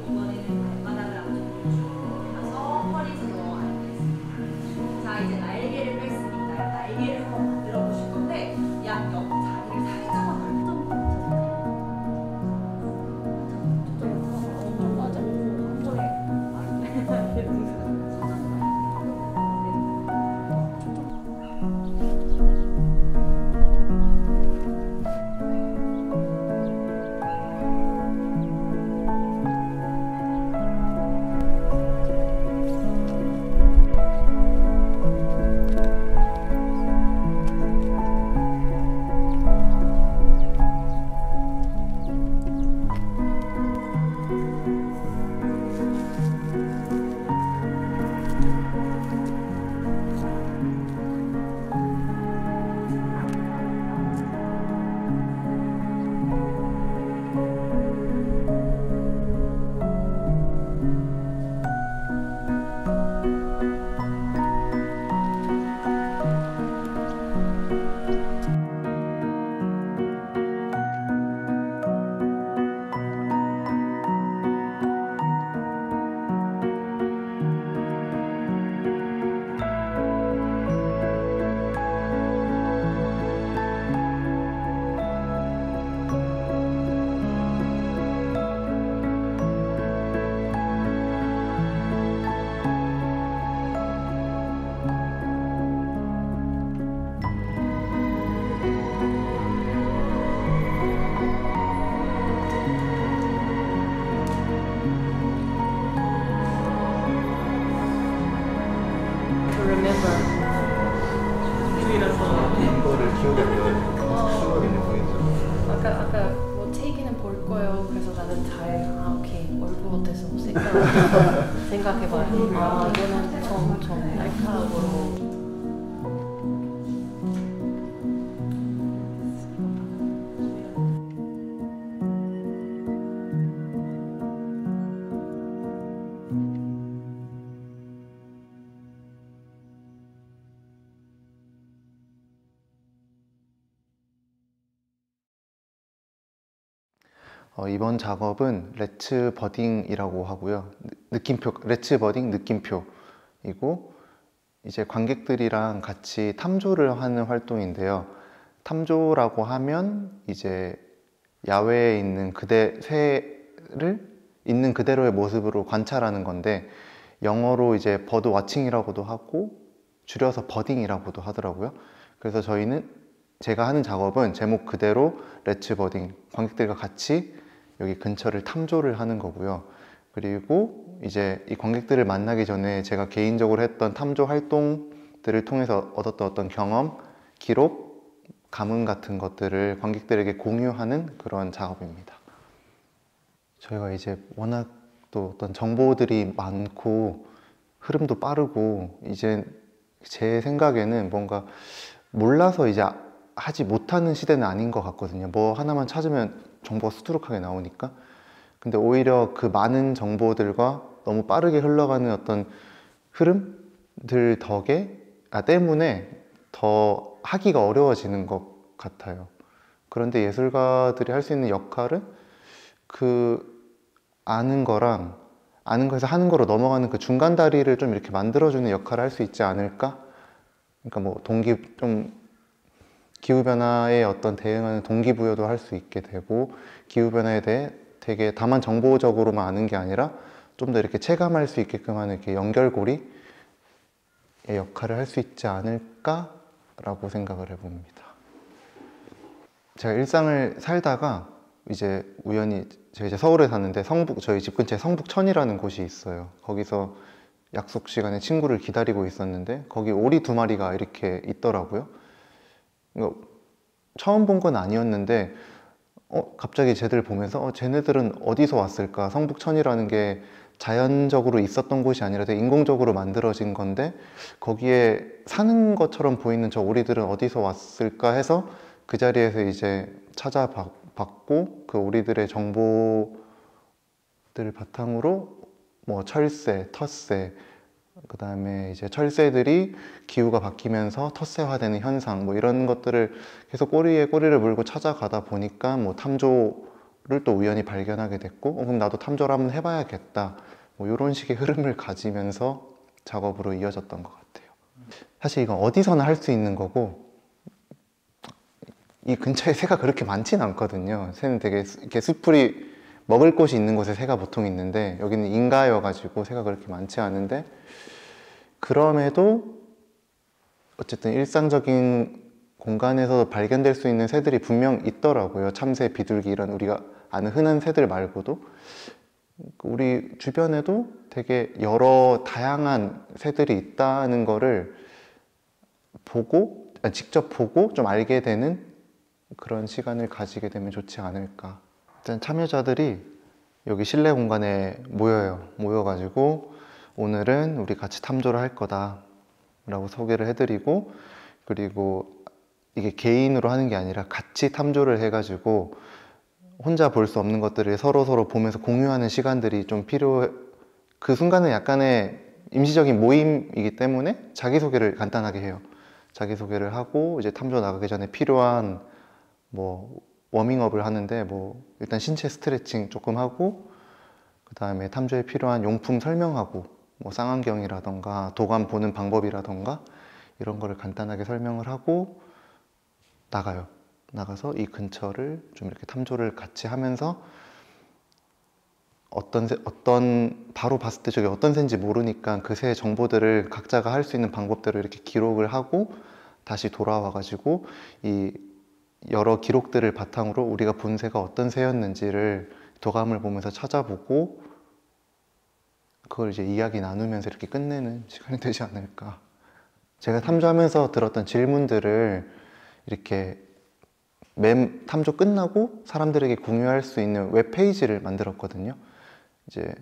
이번에는 발바닥을 앞쪽으로 쭉 펴서 허리 들어 앉겠습니다. 자, 이제 날개를 뺐으니까 날개를 한번 만들어 보실 건데 양옆 다리를 살짝만 넓좀 맞아? 이거를 기억에 안 나요. 수업 있는 포인트. 아까 뭐 책에는 볼 거예요. 그래서 나는 오케이 얼굴 어때서 생각해봐요. 아 이거는 좀 날카로워. 이번 작업은 렛츠 버딩이라고 하고요. 느낌표, 렛츠 버딩 느낌표이고 이제 관객들이랑 같이 탐조를 하는 활동인데요. 탐조라고 하면 이제 야외에 있는 새를 있는 그대로의 모습으로 관찰하는 건데 영어로 이제 버드 와칭이라고도 하고 줄여서 버딩이라고도 하더라고요. 그래서 제가 하는 작업은 제목 그대로 렛츠 버딩, 관객들과 같이 여기 근처를 탐조를 하는 거고요. 그리고 이제 이 관객들을 만나기 전에 제가 개인적으로 했던 탐조 활동들을 통해서 얻었던 어떤 경험, 기록, 감흥 같은 것들을 관객들에게 공유하는 그런 작업입니다. 저희가 이제 워낙 또 어떤 정보들이 많고 흐름도 빠르고 이제 제 생각에는 뭔가 몰라서 이제 하지 못하는 시대는 아닌 것 같거든요. 뭐 하나만 찾으면 정보가 수두룩하게 나오니까. 근데 오히려 그 많은 정보들과 너무 빠르게 흘러가는 어떤 흐름들 때문에 더 하기가 어려워지는 것 같아요. 그런데 예술가들이 할 수 있는 역할은 아는 거에서 하는 거로 넘어가는 그 중간 다리를 좀 이렇게 만들어주는 역할을 할 수 있지 않을까? 그러니까 뭐 기후변화에 어떤 대응하는 동기부여도 할 수 있게 되고, 기후변화에 대해 되게 다만 정보적으로만 아는 게 아니라 좀 더 이렇게 체감할 수 있게끔 하는 이렇게 연결고리의 역할을 할 수 있지 않을까라고 생각을 해봅니다. 제가 일상을 살다가 이제 우연히 제가 이제 서울에 사는데 저희 집 근처에 성북천이라는 곳이 있어요. 거기서 약속 시간에 친구를 기다리고 있었는데 거기 오리 2마리가 이렇게 있더라고요. 처음 본 건 아니었는데 갑자기 쟤들 보면서 쟤네들은 어디서 왔을까? 성북천이라는 게 자연적으로 있었던 곳이 아니라 되게 인공적으로 만들어진 건데 거기에 사는 것처럼 보이는 저 오리들은 어디서 왔을까 해서 그 자리에서 이제 찾아봤고 그 오리들의 정보들을 바탕으로 뭐 철새, 텃새, 그 다음에 이제 철새들이 기후가 바뀌면서 텃새화되는 현상, 뭐 이런 것들을 계속 꼬리에 꼬리를 물고 찾아가다 보니까 뭐 탐조를 또 우연히 발견하게 됐고, 그럼 나도 탐조를 한번 해봐야겠다. 뭐 이런 식의 흐름을 가지면서 작업으로 이어졌던 것 같아요. 사실 이건 어디서나 할 수 있는 거고, 이 근처에 새가 그렇게 많지는 않거든요. 새는 되게 이렇게 숲풀이 먹을 곳이 있는 곳에 새가 보통 있는데, 여기는 인가여가지고 새가 그렇게 많지 않은데, 그럼에도 어쨌든 일상적인 공간에서 발견될 수 있는 새들이 분명 있더라고요. 참새, 비둘기 이런 우리가 아는 흔한 새들 말고도 우리 주변에도 되게 여러 다양한 새들이 있다는 거를 보고, 직접 보고 좀 알게 되는 그런 시간을 가지게 되면 좋지 않을까. 일단 참여자들이 여기 실내 공간에 모여가지고 오늘은 우리 같이 탐조를 할 거다 라고 소개를 해드리고, 그리고 이게 개인으로 하는 게 아니라 같이 탐조를 해가지고 혼자 볼 수 없는 것들을 서로 보면서 공유하는 시간들이 좀 그 순간은 약간의 임시적인 모임이기 때문에 자기소개를 간단하게 해요. 자기소개를 하고 이제 탐조 나가기 전에 필요한 뭐 워밍업을 하는데, 뭐 일단 신체 스트레칭 조금 하고, 그 다음에 탐조에 필요한 용품 설명하고, 뭐 쌍안경이라던가 도감 보는 방법이라던가 이런 거를 간단하게 설명을 하고 나가서 이 근처를 좀 이렇게 탐조를 같이 하면서 바로 봤을 때 저게 어떤 새인지 모르니까 그 새의 정보들을 각자가 할 수 있는 방법대로 이렇게 기록을 하고 다시 돌아와 가지고 이 여러 기록들을 바탕으로 우리가 본 새가 어떤 새였는지를 도감을 보면서 찾아보고 그걸 이제 이야기 나누면서 이렇게 끝내는 시간이 되지 않을까. 제가 탐조하면서 들었던 질문들을 이렇게 탐조 끝나고 사람들에게 공유할 수 있는 웹페이지를 만들었거든요. 이제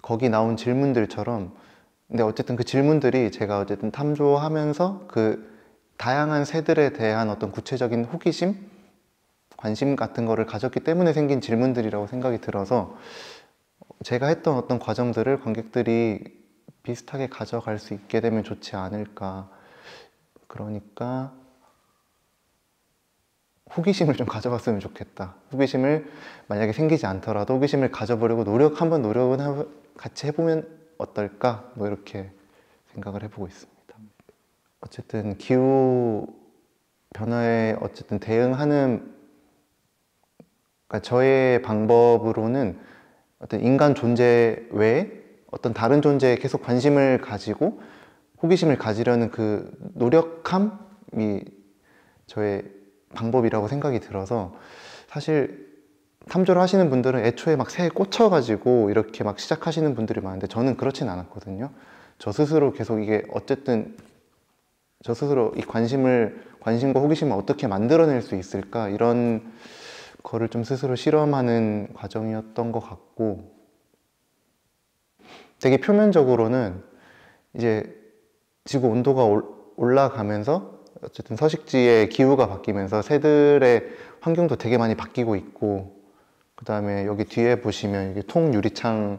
거기 나온 질문들처럼, 근데 어쨌든 그 질문들이 제가 어쨌든 탐조하면서 그 다양한 새들에 대한 어떤 구체적인 호기심, 관심 같은 거를 가졌기 때문에 생긴 질문들이라고 생각이 들어서 제가 했던 어떤 과정들을 관객들이 비슷하게 가져갈 수 있게 되면 좋지 않을까. 그러니까 호기심을 좀 가져봤으면 좋겠다. 호기심을 만약에 생기지 않더라도 호기심을 가져보려고 노력은 같이 해보면 어떨까? 뭐 이렇게 생각을 해보고 있습니다. 어쨌든 기후 변화에 어쨌든 대응하는, 그러니까 저의 방법으로는 어떤 인간 존재 외에 어떤 다른 존재에 계속 관심을 가지고 호기심을 가지려는 그 노력함이 저의 방법이라고 생각이 들어서, 사실 탐조를 하시는 분들은 애초에 막 새에 꽂혀가지고 이렇게 막 시작하시는 분들이 많은데 저는 그렇진 않았거든요. 저 스스로 계속 이게 어쨌든 저 스스로 이 관심과 호기심을 어떻게 만들어낼 수 있을까, 이런 거를 좀 스스로 실험하는 과정이었던 것 같고, 되게 표면적으로는 이제 지구 온도가 올라가면서 어쨌든 서식지의 기후가 바뀌면서 새들의 환경도 되게 많이 바뀌고 있고, 그 다음에 여기 뒤에 보시면 이게 통유리창,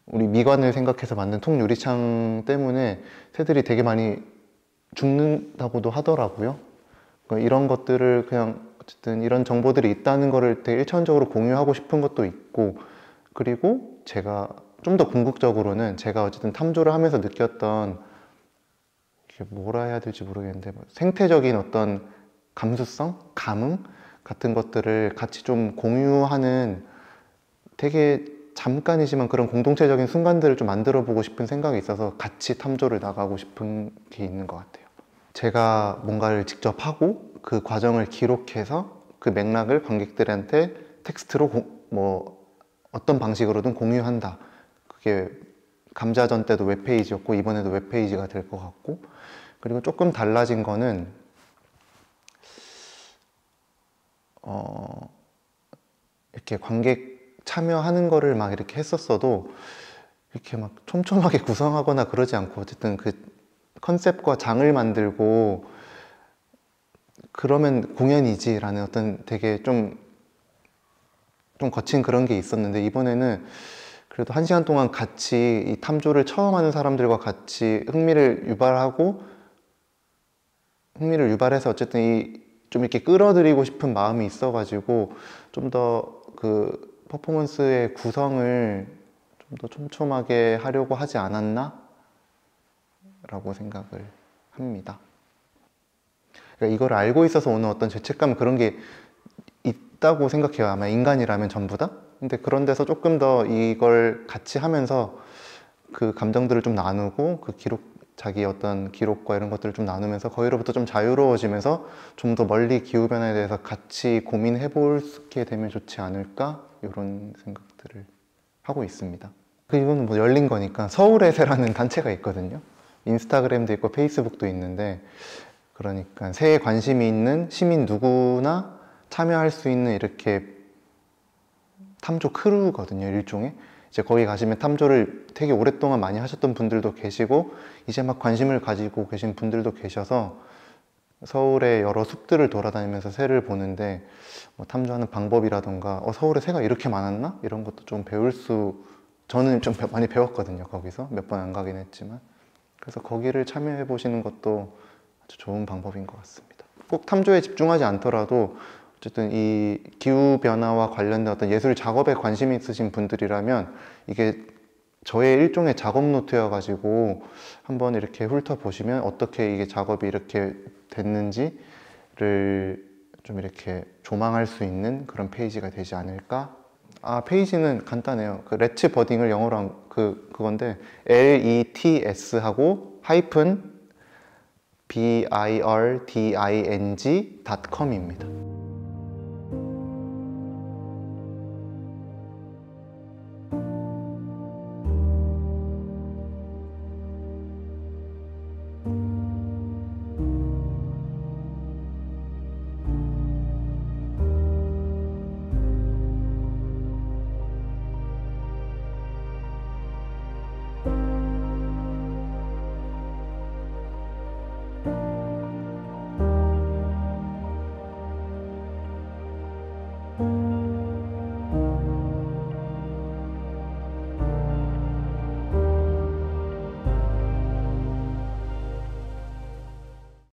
우리 미관을 생각해서 만든 통유리창 때문에 새들이 되게 많이 죽는다고도 하더라고요. 그러니까 이런 것들을 그냥 어쨌든 이런 정보들이 있다는 거를 되게 일차원적으로 공유하고 싶은 것도 있고, 그리고 제가 좀 더 궁극적으로는 제가 어쨌든 탐조를 하면서 느꼈던, 이게 뭐라 해야 될지 모르겠는데 생태적인 어떤 감수성, 감흥 같은 것들을 같이 좀 공유하는, 되게 잠깐이지만 그런 공동체적인 순간들을 좀 만들어 보고 싶은 생각이 있어서 같이 탐조를 나가고 싶은 게 있는 것 같아요. 제가 뭔가를 직접 하고 그 과정을 기록해서 그 맥락을 관객들한테 텍스트로 뭐 어떤 방식으로든 공유한다. 그게 감자전 때도 웹페이지였고 이번에도 웹페이지가 될 것 같고, 그리고 조금 달라진 거는 이렇게 관객 참여하는 거를 막 이렇게 했었어도 이렇게 막 촘촘하게 구성하거나 그러지 않고, 어쨌든 그 컨셉과 장을 만들고 그러면 공연이지 라는 어떤 되게 좀 거친 그런 게 있었는데, 이번에는 그래도 1시간 동안 같이 이 탐조를 처음 하는 사람들과 같이 흥미를 유발해서 어쨌든 좀 이렇게 끌어들이고 싶은 마음이 있어가지고 좀 더 그 퍼포먼스의 구성을 좀 더 촘촘하게 하려고 하지 않았나? 라고 생각을 합니다. 그러니까 이걸 알고 있어서 오는 어떤 죄책감 그런 게 있다고 생각해요. 아마 인간이라면 전부 다. 근데 그런 데서 조금 더 이걸 같이 하면서 그 감정들을 좀 나누고 자기 어떤 기록과 이런 것들을 좀 나누면서 거기로부터 좀 자유로워지면서 좀 더 멀리 기후변화에 대해서 같이 고민해 볼게 되면 좋지 않을까? 이런 생각들을 하고 있습니다. 이거는 뭐 열린 거니까 서울의 새라는 단체가 있거든요. 인스타그램도 있고 페이스북도 있는데 그러니까 새에 관심이 있는 시민 누구나 참여할 수 있는 이렇게 탐조 크루거든요, 일종의. 이제 거기 가시면 탐조를 되게 오랫동안 많이 하셨던 분들도 계시고 이제 막 관심을 가지고 계신 분들도 계셔서 서울의 여러 숲들을 돌아다니면서 새를 보는데 뭐 탐조하는 방법이라던가 서울에 새가 이렇게 많았나? 이런 것도 좀 저는 좀 많이 배웠거든요, 거기서. 몇 번 안 가긴 했지만. 그래서 거기를 참여해 보시는 것도 아주 좋은 방법인 것 같습니다. 꼭 탐조에 집중하지 않더라도 어쨌든 이 기후변화와 관련된 어떤 예술 작업에 관심이 있으신 분들이라면 이게 저의 일종의 작업 노트여가지고 한번 이렇게 훑어보시면 어떻게 이게 작업이 이렇게 됐는지를 좀 이렇게 조망할 수 있는 그런 페이지가 되지 않을까? 페이지는 간단해요. 그 레츠 버딩을 영어로 한 그건데 LETS 하고 -birding.com입니다.